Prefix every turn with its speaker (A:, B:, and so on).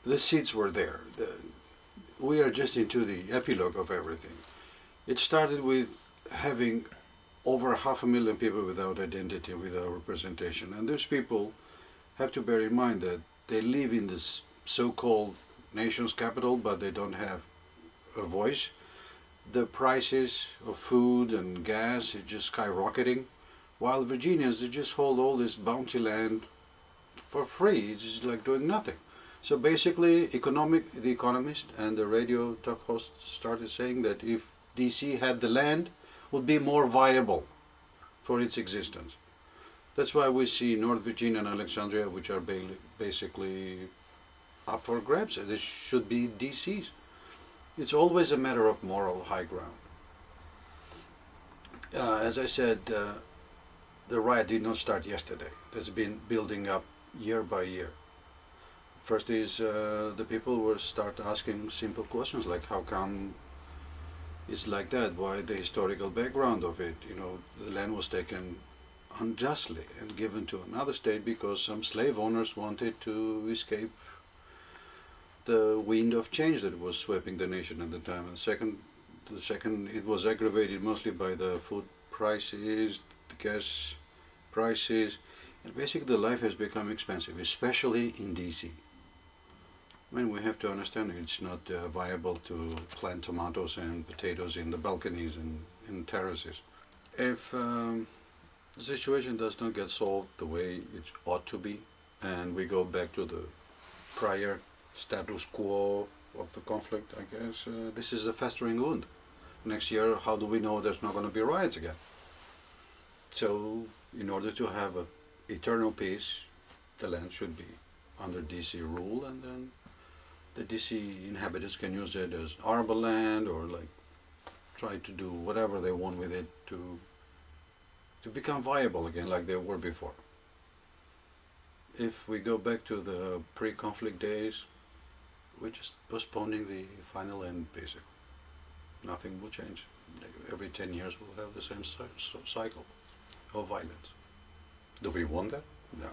A: the seeds were there. We are just into the epilogue of everything. It started with having over 500,000 people without identity, without representation. And those people have to bear in mind that they live in this so-called nation's capital, but they don't have a voice. The prices of food and gas are just skyrocketing, while Virginians, they just hold all this bounty land for free. It's just like doing nothing. So basically, The Economist and the radio talk host started saying that if DC had the land, would be more viable for its existence. That's why we see North Virginia and Alexandria, which are basically up for grabs. This should be DC's. It's always a matter of moral high ground. As I said, the riot did not start yesterday. It's been building up year by year. First is the people will start asking simple questions like how come it's like that? Why the historical background of it? You know, the land was taken unjustly and given to another state because some slave owners wanted to escape the wind of change that was sweeping the nation at the time. And the second, it was aggravated mostly by the food prices, the gas prices, and basically the life has become expensive, especially in DC. I mean, we have to understand it's not viable to plant tomatoes and potatoes in the balconies and in terraces. If the situation does not get solved the way it ought to be, and we go back to the prior status quo of the conflict, I guess this is a festering wound. Next year, how do we know there's not going to be riots again? So, in order to have an eternal peace, the land should be under DC rule, and then the DC inhabitants can use it as arable land or like try to do whatever they want with it to become viable again like they were before. If we go back to the pre-conflict days, we're just postponing the final end basically. Nothing will change. Every 10 years we'll have the same cycle of violence. Do we want that? No.